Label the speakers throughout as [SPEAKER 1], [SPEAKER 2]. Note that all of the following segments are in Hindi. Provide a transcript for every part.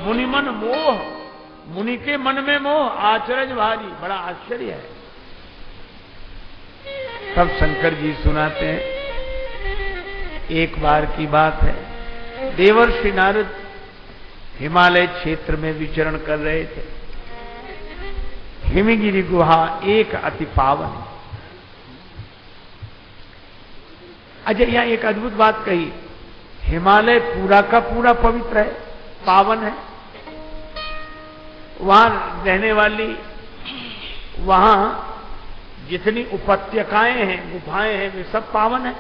[SPEAKER 1] मुनि मन मोह, मुनि के मन में मोह, आचरज भारी, बड़ा आश्चर्य है। तब शंकर जी सुनाते हैं, एक बार की बात है, देवर्षि नारद हिमालय क्षेत्र में विचरण कर रहे थे। हिमगिरी गुहा एक अति पावन है। अच्छा, यहां एक अद्भुत बात कही, हिमालय पूरा का पूरा पवित्र है, पावन है। वहां रहने वाली, वहां जितनी उपत्यकाएं हैं, गुफाएं हैं, वे सब पावन है।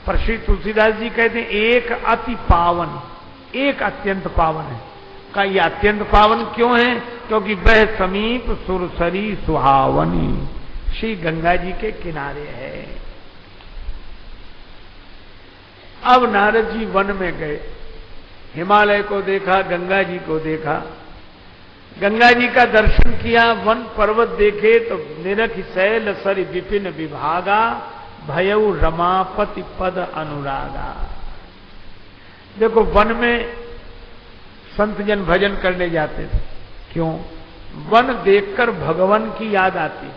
[SPEAKER 1] पर श्री तुलसीदास जी कहते हैं एक अति पावन, एक अत्यंत पावन है। का ये अत्यंत पावन क्यों है? क्योंकि वह समीप सुरसरी सुहावनी श्री गंगा जी के किनारे है। अब नारद जी वन में गए, हिमालय को देखा, गंगा जी को देखा, गंगा जी का दर्शन किया, वन पर्वत देखे तो निरख शैल सरि विपिन विभागा, भयउ रमापति पद अनुरागा। देखो, वन में संत जन भजन करने जाते थे। क्यों? वन देखकर भगवान की याद आती,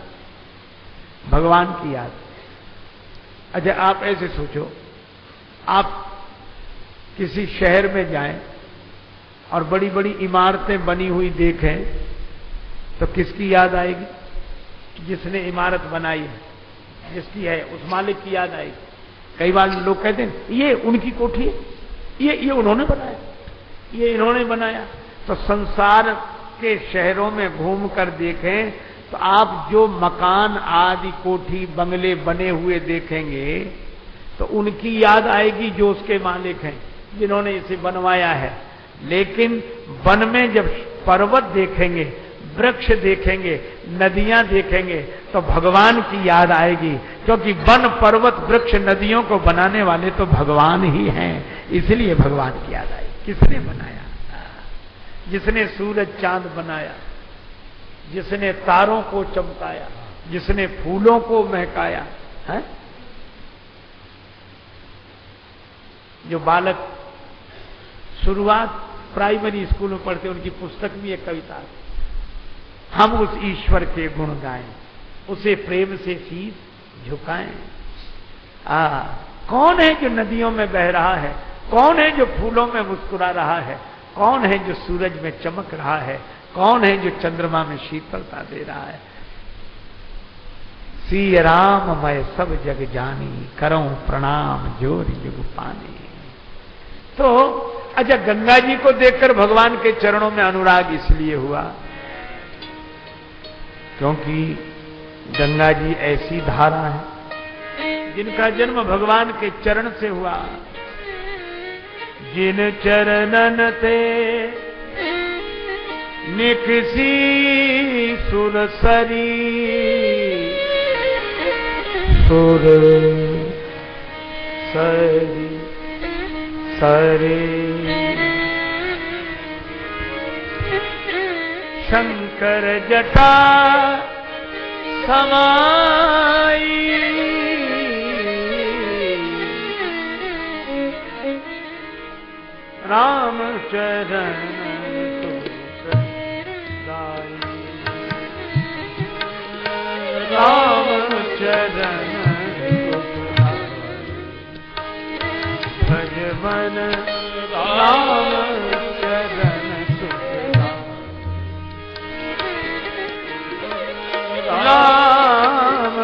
[SPEAKER 1] भगवान की याद। अच्छा, आप ऐसे सोचो, आप किसी शहर में जाएं और बड़ी बड़ी इमारतें बनी हुई देखें तो किसकी याद आएगी? जिसने इमारत बनाई है, जिसकी है, उस मालिक की याद आएगी। कई बार लोग कहते हैं ये उनकी कोठी है, ये उन्होंने बनाया, ये इन्होंने बनाया। तो संसार के शहरों में घूमकर देखें तो आप जो मकान आदि कोठी बंगले बने हुए देखेंगे तो उनकी याद आएगी जो उसके मालिक हैं, जिन्होंने इसे बनवाया है। लेकिन वन में जब पर्वत देखेंगे, वृक्ष देखेंगे, नदियां देखेंगे तो भगवान की याद आएगी, क्योंकि वन पर्वत वृक्ष नदियों को बनाने वाले तो भगवान ही हैं। इसलिए भगवान की याद आई। किसने बनाया? जिसने सूरज चांद बनाया, जिसने तारों को चमकाया, जिसने फूलों को महकाया है। जो बालक शुरुआत प्राइमरी स्कूल में पढ़ते, उनकी पुस्तक में एक कविता है, हम उस ईश्वर के गुण गाएं, उसे प्रेम से शीश झुकाएं। कौन है जो नदियों में बह रहा है? कौन है जो फूलों में मुस्कुरा रहा है? कौन है जो सूरज में चमक रहा है? कौन है जो चंद्रमा में शीतलता दे रहा है? श्री राम मैं सब जग जानी, करूं प्रणाम जोर जुग पानी। तो अच्छा, गंगा जी को देखकर भगवान के चरणों में अनुराग इसलिए हुआ क्योंकि गंगा जी ऐसी धारा है जिनका जन्म भगवान के चरण से हुआ। जिन चरणन ते निकसी सुरसरी, सुर सरी सरे शंकर जटा समाई, राम चरण राम चरण भज मन, राम चरण राम राम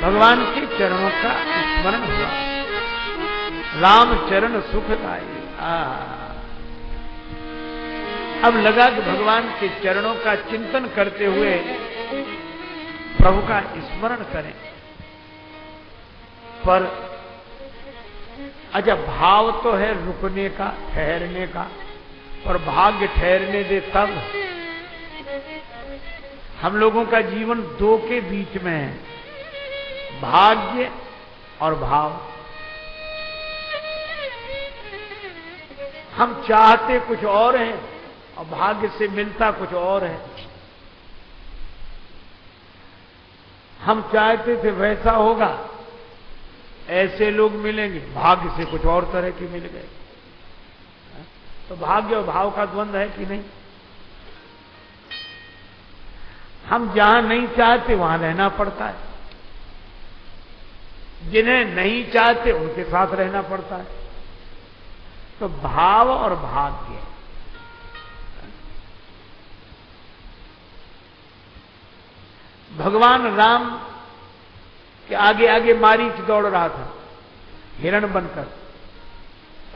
[SPEAKER 1] भगवान के चरणों का स्मरण हुआ। राम चरण सुखदाई। अब लगा कि भगवान के चरणों का चिंतन करते हुए प्रभु का स्मरण करें। पर अच्छा, भाव तो है रुकने का, ठहरने का, और भाग्य ठहरने दे तब। हम लोगों का जीवन दो के बीच में है, भाग्य और भाव। हम चाहते कुछ और हैं और भाग्य से मिलता कुछ और है। हम चाहते थे वैसा होगा, ऐसे लोग मिलेंगे, भाग्य से कुछ और तरह के मिल गए। तो भाग्य और भाव का द्वंद्व है कि नहीं? हम जहां नहीं चाहते वहां रहना पड़ता है, जिन्हें नहीं चाहते उनके साथ रहना पड़ता है। तो भाव और भाग्य, भगवान राम के आगे आगे मारीच दौड़ रहा था हिरण बनकर,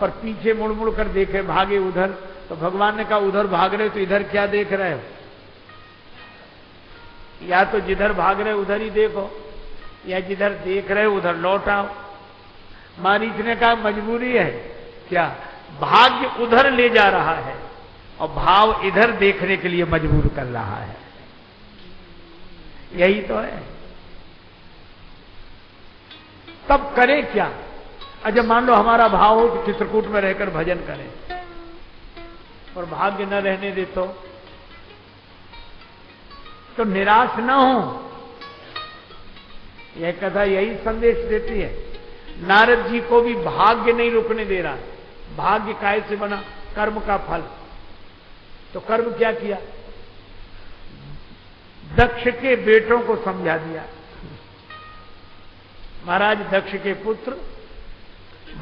[SPEAKER 1] पर पीछे मुड़ मुड़ कर देखे, भागे उधर। तो भगवान ने कहा उधर भाग रहे तो इधर क्या देख रहे हो? या तो जिधर भाग रहे उधर ही देखो, या जिधर देख रहे हो उधर लौट आओ। मारीच ने कहा मजबूरी है क्या? भाग्य उधर ले जा रहा है और भाव इधर देखने के लिए मजबूर कर रहा है। यही तो है। तब करें क्या? अच्छा मान लो हमारा भाव हो कि चित्रकूट में रहकर भजन करें और भाग्य न रहने दे तो निराश न हो। यह कथा यही संदेश देती है। नारद जी को भी भाग्य नहीं रुकने दे रहा। भाग्य काय से बना? कर्म का फल। तो कर्म क्या किया? दक्ष के बेटों को समझा दिया। महाराज दक्ष के पुत्र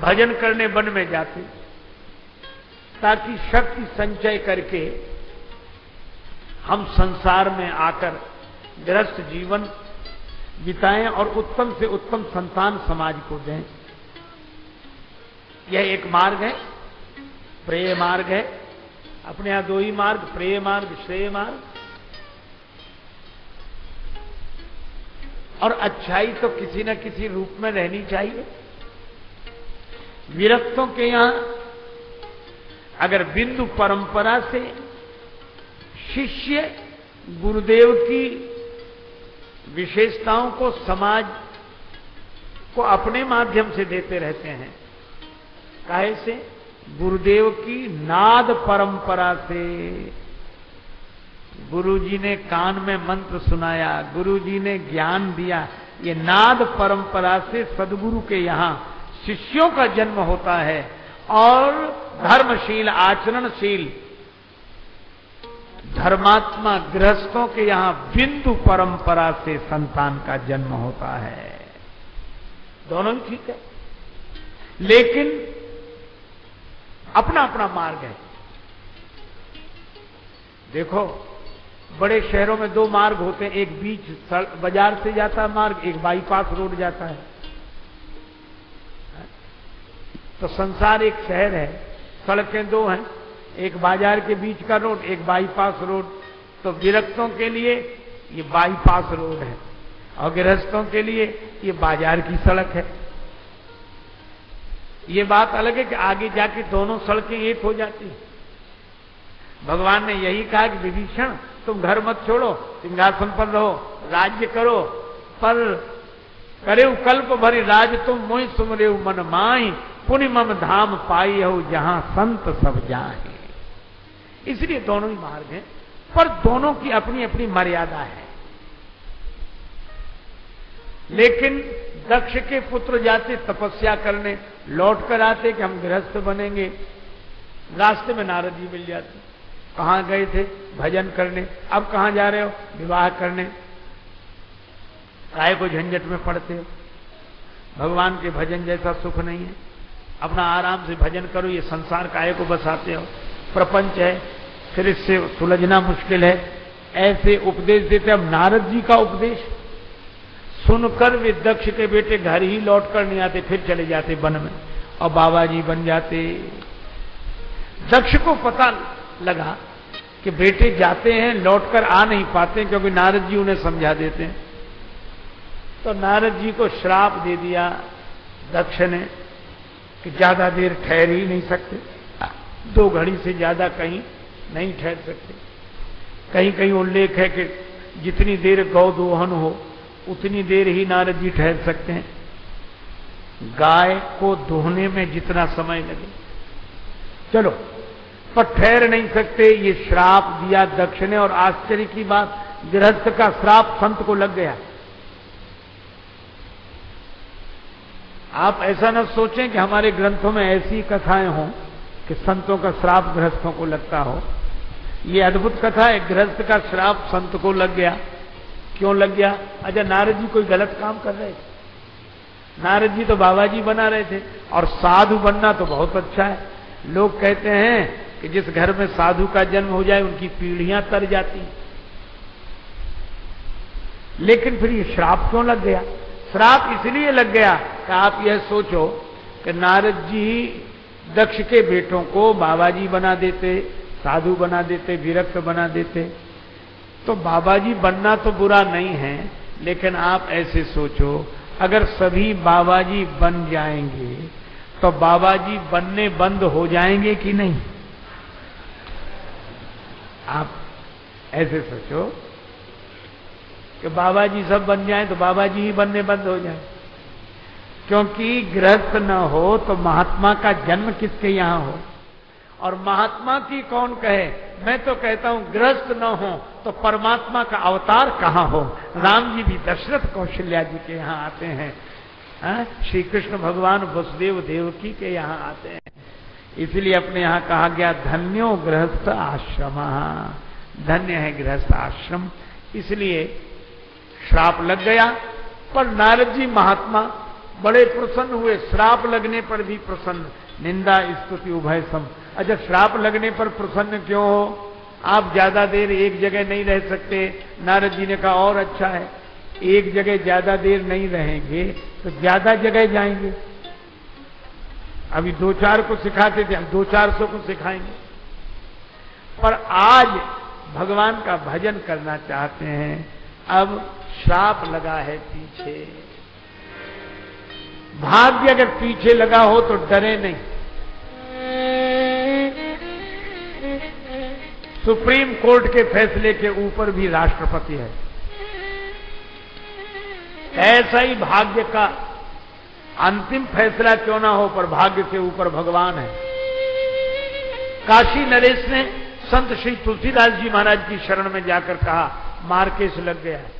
[SPEAKER 1] भजन करने वन में जाते ताकि शक्ति संचय करके हम संसार में आकर गृहस्थ जीवन बिताएं और उत्तम से उत्तम संतान समाज को दें। यह एक मार्ग है, प्रेय मार्ग है। अपने यहां दो ही मार्ग, प्रेय मार्ग, श्रेय मार्ग। और अच्छाई तो किसी न किसी रूप में रहनी चाहिए। विरक्तों के यहां अगर बिंदु परंपरा से शिष्य गुरुदेव की विशेषताओं को समाज को अपने माध्यम से देते रहते हैं। काहे से? गुरुदेव की नाद परंपरा से। गुरुजी ने कान में मंत्र सुनाया, गुरुजी ने ज्ञान दिया। ये नाद परंपरा से सदगुरु के यहां शिष्यों का जन्म होता है और धर्मशील, आचरणशील, धर्मात्मा गृहस्थों के यहां बिंदु परंपरा से संतान का जन्म होता है। दोनों ही ठीक है, लेकिन अपना अपना मार्ग है। देखो बड़े शहरों में दो मार्ग होते हैं, एक बीच बाजार से जाता है मार्ग, एक बाईपास रोड जाता है। तो संसार एक शहर है, सड़कें दो हैं, एक बाजार के बीच का रोड, एक बाईपास रोड। तो विरक्तों के लिए ये बाईपास रोड है और गृहस्थों के लिए ये बाजार की सड़क है। ये बात अलग है कि आगे जाके दोनों सड़कें एक हो जाती हैं। भगवान ने यही कहा कि विभीषण तुम घर मत छोड़ो, सिंहासन पर रहो, राज्य करो, पर करेउ कल्प भरी राज तुम मोहि सुमरेउ मन माहि, पुनि मम धाम पाई हो जहां संत सब जाए। इसलिए दोनों ही मार्ग हैं, पर दोनों की अपनी अपनी मर्यादा है। लेकिन दक्ष के पुत्र जाते तपस्या करने, लौट कर आते कि हम गृहस्थ बनेंगे। रास्ते में नारद जी मिल जाते। कहां गए थे? भजन करने। अब कहां जा रहे हो? विवाह करने। काहे को झंझट में पड़ते हो? भगवान के भजन जैसा सुख नहीं है। अपना आराम से भजन करो, ये संसार काहे को बसाते हो? प्रपंच है, फिर इससे सुलझना मुश्किल है। ऐसे उपदेश देते। अब नारद जी का उपदेश सुनकर वे दक्ष के बेटे घर ही लौट कर नहीं आते, फिर चले जाते वन में और बाबा जी बन जाते। दक्ष को पता लगा कि बेटे जाते हैं, लौटकर आ नहीं पाते क्योंकि नारद जी उन्हें समझा देते हैं। तो नारद जी को श्राप दे दिया दक्ष ने कि ज्यादा देर ठहर ही नहीं सकते। 2 घड़ी से ज्यादा कहीं नहीं ठहर सकते। कहीं कहीं उल्लेख है कि जितनी देर गौ दोहन हो उतनी देर ही नारद जी ठहर सकते हैं। गाय को दोहने में जितना समय लगे, चलो, पर ठहर नहीं सकते। ये श्राप दिया दक्ष ने, और आश्चर्य की बात, गृहस्थ का श्राप संत को लग गया। आप ऐसा न सोचें कि हमारे ग्रंथों में ऐसी कथाएं हों कि संतों का श्राप गृहस्थों को लगता हो। ये अद्भुत कथा है, गृहस्थ का श्राप संत को लग गया। क्यों लग गया? अच्छा, नारद जी कोई गलत काम कर रहे थे? नारद जी तो बाबा जी बना रहे थे, और साधु बनना तो बहुत अच्छा है। लोग कहते हैं कि जिस घर में साधु का जन्म हो जाए उनकी पीढ़ियां तर जाती। लेकिन फिर ये श्राप क्यों लग गया? श्राप इसलिए लग गया कि आप यह सोचो कि नारद जी दक्ष के बेटों को बाबा जी बना देते, साधु बना देते, विरक्त बना देते। तो बाबा जी बनना तो बुरा नहीं है, लेकिन आप ऐसे सोचो, अगर सभी बाबा जी बन जाएंगे तो बाबा जी बनने बंद हो जाएंगे कि नहीं? आप ऐसे सोचो कि बाबा जी सब बन जाएं तो बाबा जी ही बनने बंद हो जाए। क्योंकि गृहस्थ न हो तो महात्मा का जन्म किसके यहां हो? और महात्मा की कौन कहे? मैं तो कहता हूं गृहस्थ न हो तो परमात्मा का अवतार कहां हो? राम जी भी दशरथ कौशल्या जी के यहां आते हैं, श्री कृष्ण भगवान वसुदेव देवकी के यहां आते हैं। इसलिए अपने यहां कहा गया धन्यो गृहस्थ आश्रम, धन्य है गृहस्थ आश्रम। इसलिए श्राप लग गया, पर नारद जी महात्मा बड़े प्रसन्न हुए। श्राप लगने पर भी प्रसन्न, निंदा स्तुति उभय सम। अच्छा, श्राप लगने पर प्रसन्न क्यों हो? आप ज्यादा देर एक जगह नहीं रह सकते। नारद जी ने कहा और अच्छा है, एक जगह ज्यादा देर नहीं रहेंगे तो ज्यादा जगह जाएंगे। अभी 2-4 को सिखाते थे, हम 200-400 को सिखाएंगे। पर आज भगवान का भजन करना चाहते हैं, अब श्राप लगा है पीछे। भाग्य अगर पीछे लगा हो तो डरे नहीं। सुप्रीम कोर्ट के फैसले के ऊपर भी राष्ट्रपति है। ऐसा ही भाग्य का अंतिम फैसला क्यों ना हो, पर भाग्य के ऊपर भगवान है। काशी नरेश ने संत श्री तुलसीदास जी महाराज की शरण में जाकर कहा, मार्केश लग गया है,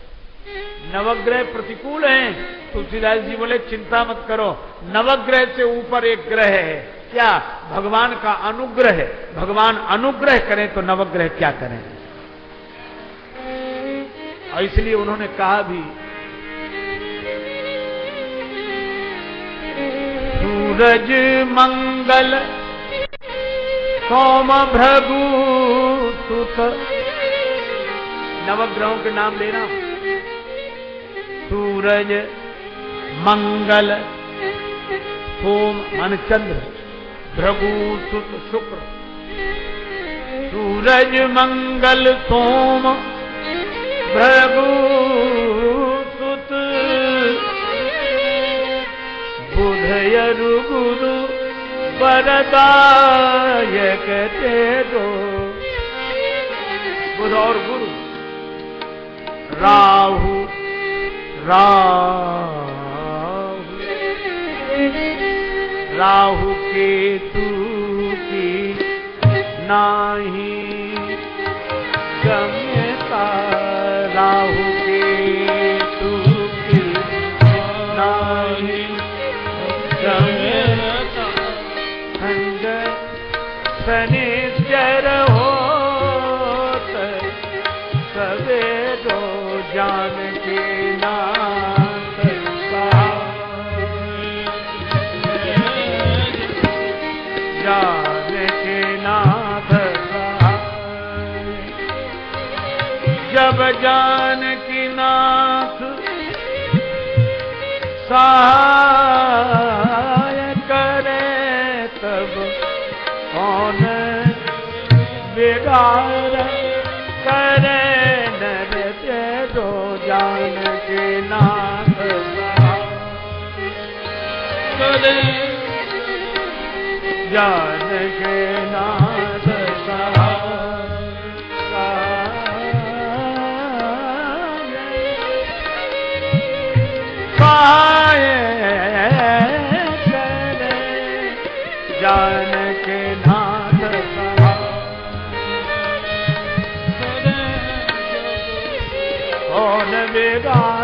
[SPEAKER 1] नवग्रह प्रतिकूल हैं। तुलसीदास जी बोले चिंता मत करो, नवग्रह से ऊपर एक ग्रह है, क्या? भगवान का अनुग्रह है। भगवान अनुग्रह करें तो नवग्रह क्या करें? और इसलिए उन्होंने कहा भी, सूरज मंगल सोम भृगु सुत, नवग्रहों के नाम लेना, सूरज मंगल सोम मान चंद्र, भृगु सुत शुक्र। सूरज मंगल सोम भृगु सुत, बुध यरु गुरु वरदायक ते दो। बुध और गुरु, राहु राहु केतु की नाही गम्यता, राहु केतु की नाही गम्यता। खंड शनिश्चर होत सवेरो जान के नाथ जान के नाथ जब जान की नाथ सहाय करे तब कौन बिगाड़ करे। नर तेरो जान के नाथ सहाय करे, जान के नाथ सहाय करे, जान के नाथ सहाय। कौन बिगाड़े